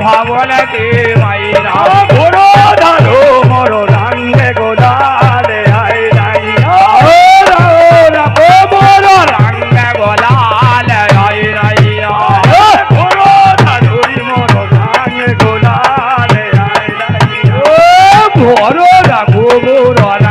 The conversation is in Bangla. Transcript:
ভাগলতে মাইনা বড় ধারো মর রঙে গোলালে আই নাই ওরা ওরা বড় রঙে গোলালে আই নাই বড় ধারো মর রঙে গোলালে আই নাই ও বড় রাখো বড়